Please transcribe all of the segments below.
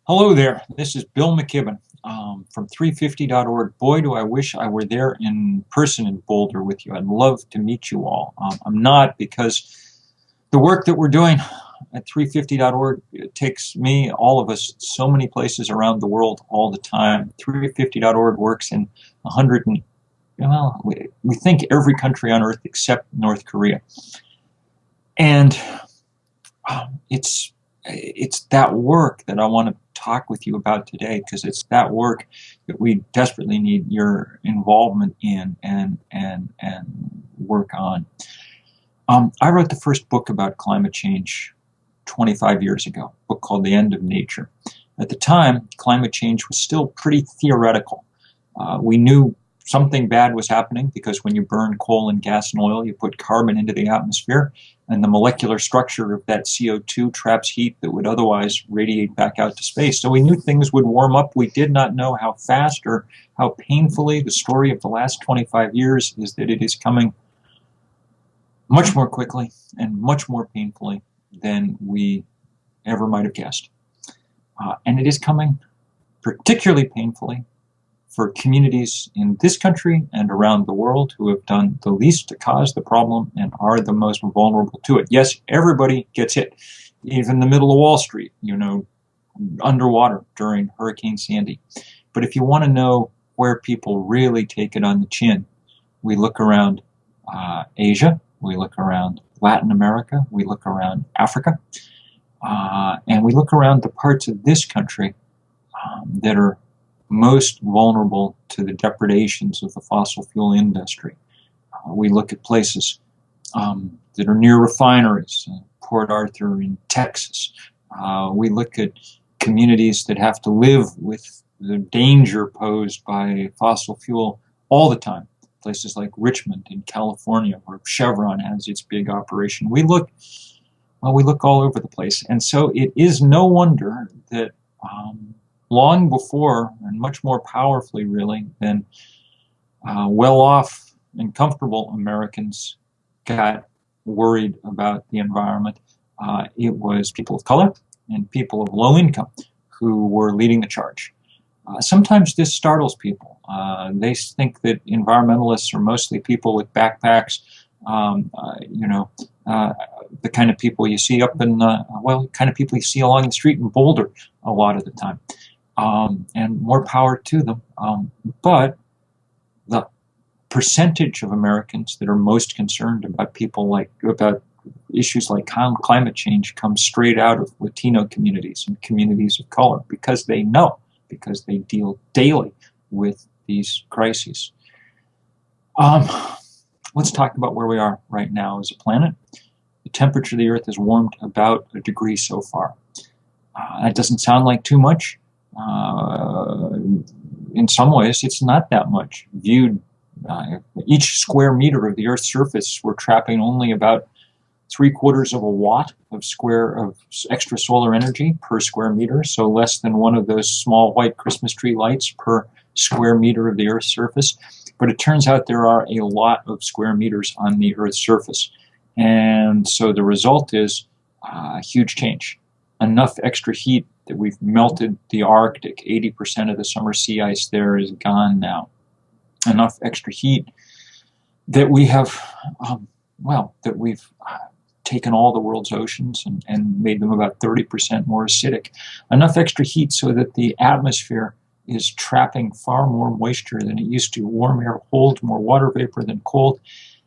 Hello there, this is Bill Mckibben from 350.org. Boy, do I wish I were there in person in Boulder with you. I'd love to meet you all. I'm not, because the work that we're doing at 350.org, it takes me, all of us, so many places around the world all the time. 350.org works in 100 and, well, we think every country on earth except North Korea. And it's that work that I want to talk with you about today, because it's that work that we desperately need your involvement in and work on. I wrote the first book about climate change 25 years ago, a book called The End of Nature. At the time, climate change was still pretty theoretical. We knew something bad was happening because when you burn coal and gas and oil, you put carbon into the atmosphere, and the molecular structure of that CO2 traps heat that would otherwise radiate back out to space. So we knew things would warm up. We did not know how fast or how painfully. The story of the last 25 years is that it is coming much more quickly and much more painfully than we ever might have guessed. And it is coming particularly painfully for communities in this country and around the world who have done the least to cause the problem and are the most vulnerable to it. Yes, everybody gets hit, even the middle of Wall Street, underwater during Hurricane Sandy. But if you want to know where people really take it on the chin, we look around Asia, we look around Latin America, we look around Africa, and we look around the parts of this country that are most vulnerable to the depredations of the fossil fuel industry. We look at places that are near refineries, Port Arthur in Texas. We look at communities that have to live with the danger posed by fossil fuel all the time. Places like Richmond in California, where Chevron has its big operation. We look all over the place. And so it is no wonder that long before, and much more powerfully really, than well-off and comfortable Americans got worried about the environment, it was people of color and people of low income who were leading the charge. Sometimes this startles people. They think that environmentalists are mostly people with backpacks, the kind of people you see up in, kind of people you see along the street in Boulder a lot of the time. And more power to them. But the percentage of Americans that are most concerned about about issues like climate change comes straight out of Latino communities and communities of color, because they know, because they deal daily with these crises. Let's talk about where we are right now as a planet. The temperature of the Earth has warmed about a degree so far. That doesn't sound like too much. In some ways, it's not that much. Viewed, each square meter of the Earth's surface, we're trapping only about 3/4 of a watt of extra solar energy per square meter, so less than one of those small white Christmas tree lights per square meter of the Earth's surface. But it turns out there are a lot of square meters on the Earth's surface. And so the result is a huge change. Enough extra heat that we've melted the Arctic. 80% of the summer sea ice there is gone now. Enough extra heat that we have, that we've taken all the world's oceans and made them about 30% more acidic. Enough extra heat so that the atmosphere is trapping far more moisture than it used to. Warm air holds more water vapor than cold.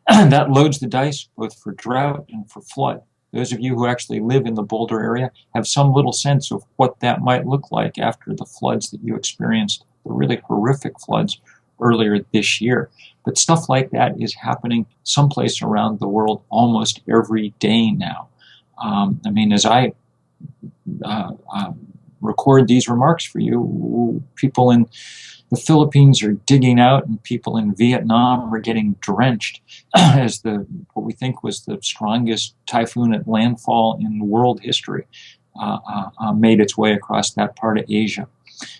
That loads the dice both for drought and for flood. Those of you who actually live in the Boulder area have some little sense of what that might look like after the floods that you experienced, the really horrific floods earlier this year. But stuff like that is happening someplace around the world almost every day now. As I record these remarks for you, people in the Philippines are digging out, and people in Vietnam are getting drenched as what we think was the strongest typhoon at landfall in world history made its way across that part of Asia.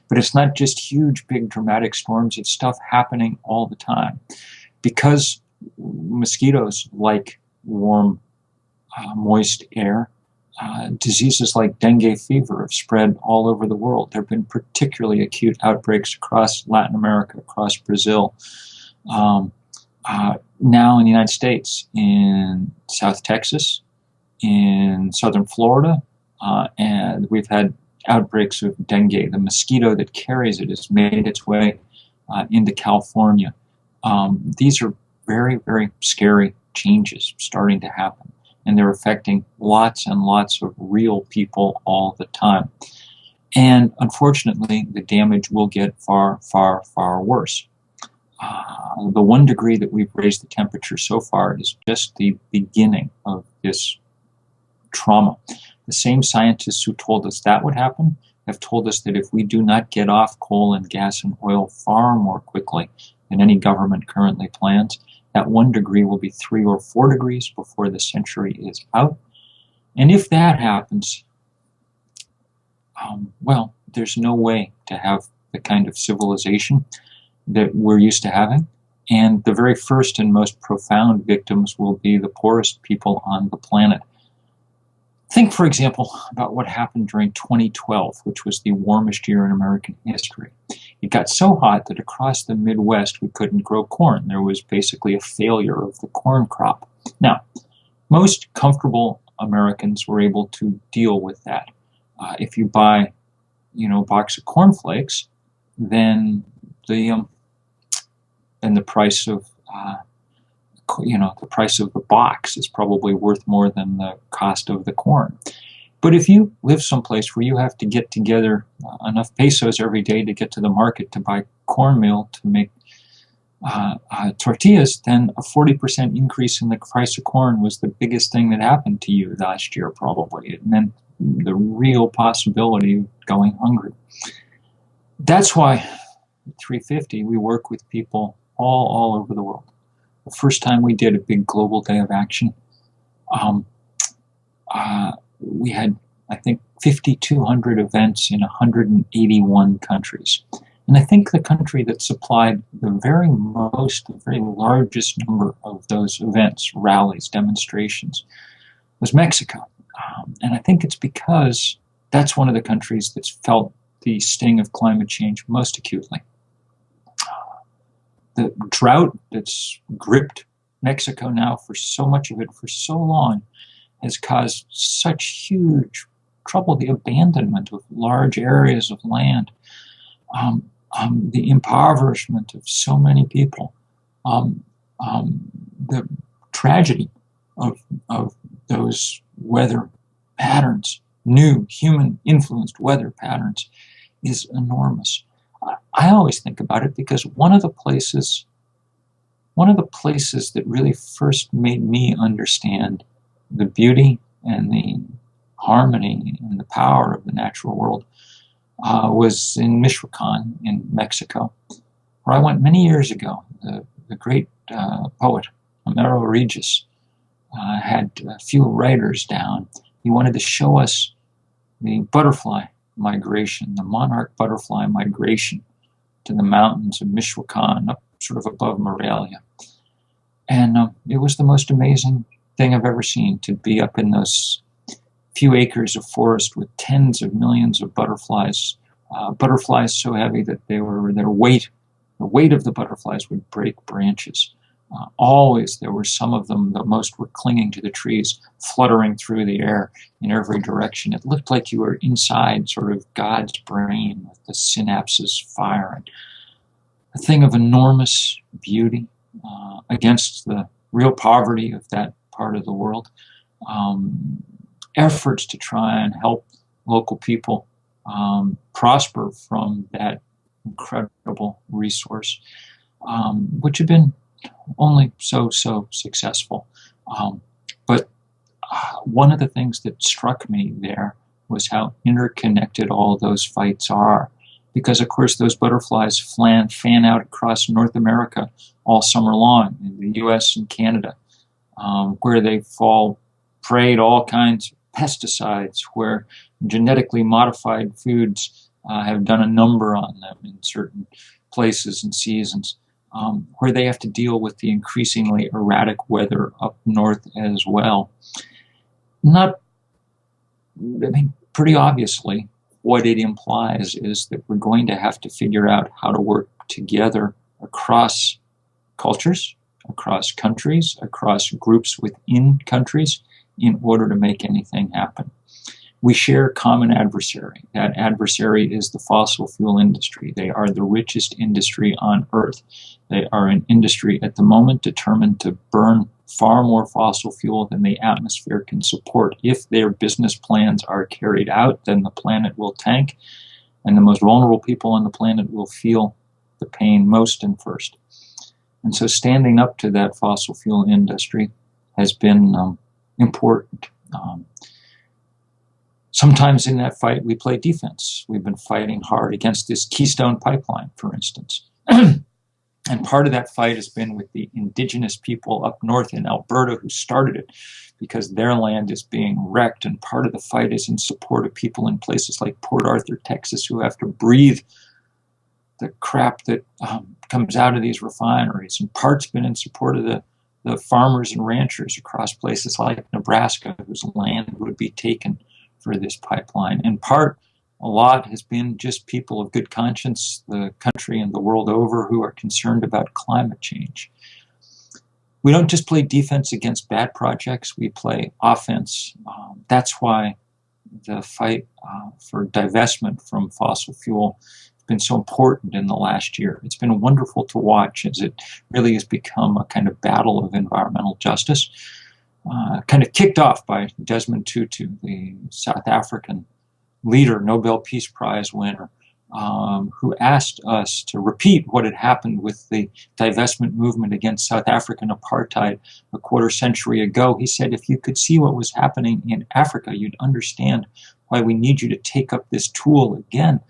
But it's not just huge, big, dramatic storms. It's stuff happening all the time. Because mosquitoes like warm, moist air, diseases like dengue fever have spread all over the world. There have been particularly acute outbreaks across Latin America, across Brazil, now in the United States, in South Texas, in southern Florida, and we've had outbreaks of dengue. The mosquito that carries it has made its way into California. These are very, very scary changes starting to happen, and they're affecting lots and lots of real people all the time. And unfortunately, the damage will get far, far, far worse. The 1 degree that we've raised the temperature so far is just the beginning of this trauma. The same scientists who told us that would happen have told us that if we do not get off coal and gas and oil far more quickly than any government currently plans, that 1 degree will be 3 or 4 degrees before the century is out. And if that happens, well, there's no way to have the kind of civilization that we're used to having. And the very first and most profound victims will be the poorest people on the planet. Think, for example, about what happened during 2012, which was the warmest year in American history. It got so hot that across the Midwest we couldn't grow corn. There was basically a failure of the corn crop. Now, most comfortable Americans were able to deal with that. If you buy, a box of cornflakes, then the price of the price of the box is probably worth more than the cost of the corn. But if you live someplace where you have to get together enough pesos every day to get to the market to buy cornmeal to make tortillas, then a 40% increase in the price of corn was the biggest thing that happened to you last year, probably. It meant the real possibility of going hungry. That's why at 350 we work with people all over the world. The first time we did a big global day of action, we had, I think, 5,200 events in 181 countries. And I think the country that supplied the very largest number of those events, rallies, demonstrations, was Mexico. And I think it's because that's one of the countries that's felt the sting of climate change most acutely. The drought that's gripped Mexico now for so much of it for so long has caused such huge trouble, the abandonment of large areas of land, the impoverishment of so many people, the tragedy of those weather patterns, new human-influenced weather patterns, is enormous. I always think about it because one of the places that really first made me understand the beauty and the harmony and the power of the natural world was in Michoacan in Mexico, where I went many years ago. The great poet, Homero Regis, had a few writers down. He wanted to show us the butterfly migration, the monarch butterfly migration to the mountains of Michoacan, up sort of above Morelia. And it was the most amazing thing I've ever seen, to be up in those few acres of forest with tens of millions of butterflies, butterflies so heavy that the weight of the butterflies would break branches. Always there were some of them, the most were clinging to the trees, fluttering through the air in every direction. It looked like you were inside sort of God's brain with the synapses firing. A thing of enormous beauty against the real poverty of that part of the world. Efforts to try and help local people prosper from that incredible resource, which have been only so successful. But one of the things that struck me there was how interconnected all those fights are. Because, of course, those butterflies fan out across North America all summer long, in the US and Canada, where they fall prey to all kinds of pesticides, where genetically modified foods have done a number on them in certain places and seasons, where they have to deal with the increasingly erratic weather up north as well. Not I mean, pretty obviously, what it implies is that we're going to have to figure out how to work together across cultures, across countries, across groups within countries in order to make anything happen. We share a common adversary. That adversary is the fossil fuel industry. They are the richest industry on earth. They are an industry at the moment determined to burn far more fossil fuel than the atmosphere can support. If their business plans are carried out, then the planet will tank, and the most vulnerable people on the planet will feel the pain most and first. And so standing up to that fossil fuel industry has been important. Sometimes in that fight, we play defense. We've been fighting hard against this Keystone Pipeline, for instance. And part of that fight has been with the indigenous people up north in Alberta who started it because their land is being wrecked. And part of the fight is in support of people in places like Port Arthur, Texas, who have to breathe the crap that comes out of these refineries. And part's been in support of the farmers and ranchers across places like Nebraska whose land would be taken for this pipeline. In part, a lot has been just people of good conscience, the country and the world over, who are concerned about climate change. We don't just play defense against bad projects, we play offense. That's why the fight for divestment from fossil fuel has been so important in the last year. It's been wonderful to watch as it really has become a kind of battle of environmental justice, kind of kicked off by Desmond Tutu, the South African leader, Nobel Peace Prize winner, who asked us to repeat what had happened with the divestment movement against South African apartheid a quarter century ago. He said, if you could see what was happening in Africa, you'd understand why we need you to take up this tool again.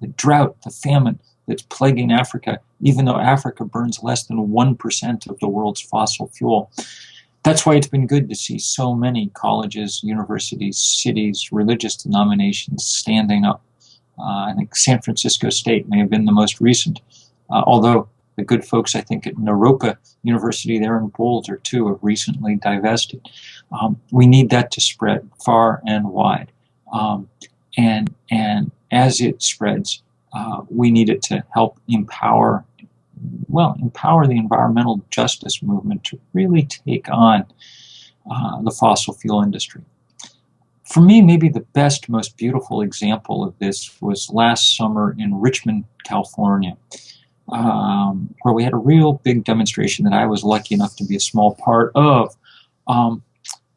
The drought, the famine that's plaguing Africa, even though Africa burns less than 1% of the world's fossil fuel. That's why it's been good to see so many colleges, universities, cities, religious denominations standing up. I think San Francisco State may have been the most recent, although the good folks, I think, at Naropa University there in Boulder, too, have recently divested. We need that to spread far and wide. And as it spreads, we need it to help empower the environmental justice movement to really take on the fossil fuel industry. For me, maybe the best, most beautiful example of this was last summer in Richmond, California, where we had a real big demonstration that I was lucky enough to be a small part of.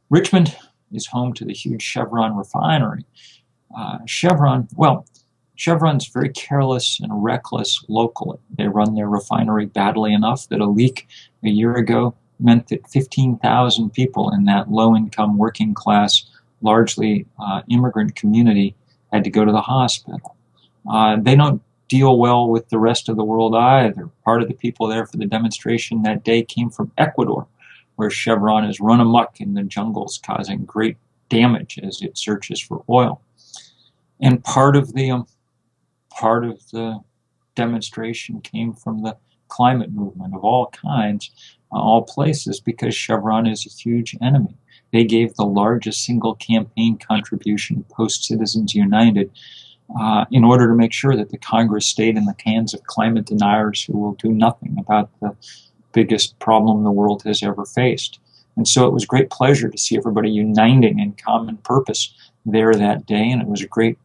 Richmond is home to the huge Chevron refinery. Chevron's very careless and reckless locally. They run their refinery badly enough that a leak a year ago meant that 15,000 people in that low-income, working-class, largely immigrant community had to go to the hospital. They don't deal well with the rest of the world either. Part of the people there for the demonstration that day came from Ecuador, where Chevron has run amok in the jungles, causing great damage as it searches for oil. And part of the demonstration came from the climate movement of all kinds, all places, because Chevron is a huge enemy. They gave the largest single campaign contribution post-Citizens United in order to make sure that the Congress stayed in the hands of climate deniers who will do nothing about the biggest problem the world has ever faced. And so it was a great pleasure to see everybody uniting in common purpose there that day, and it was a great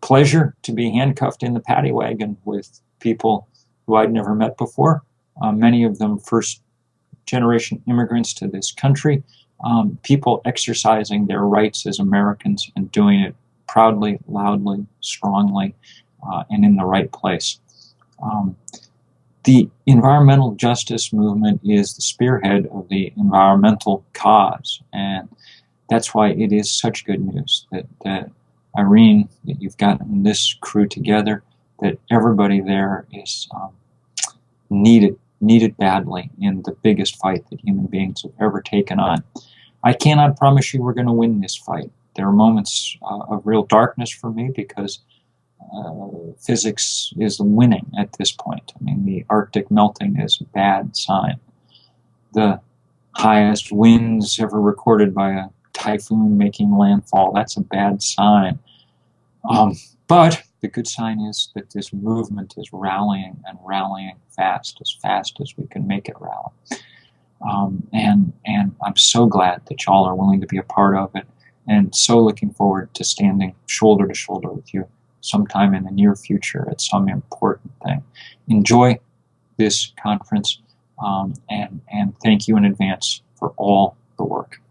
pleasure to be handcuffed in the paddy wagon with people who I'd never met before, many of them first-generation immigrants to this country, people exercising their rights as Americans and doing it proudly, loudly, strongly, and in the right place. The environmental justice movement is the spearhead of the environmental cause, and that's why it is such good news that Irene, that you've gotten this crew together, that everybody there is needed badly in the biggest fight that human beings have ever taken on. I cannot promise you we're going to win this fight. There are moments of real darkness for me because physics is winning at this point. I mean, the Arctic melting is a bad sign. The highest winds ever recorded by a typhoon making landfall. That's a bad sign. But the good sign is that this movement is rallying and rallying fast as we can make it rally. And I'm so glad that y'all are willing to be a part of it, and so looking forward to standing shoulder to shoulder with you sometime in the near future at some important thing. Enjoy this conference, and thank you in advance for all the work.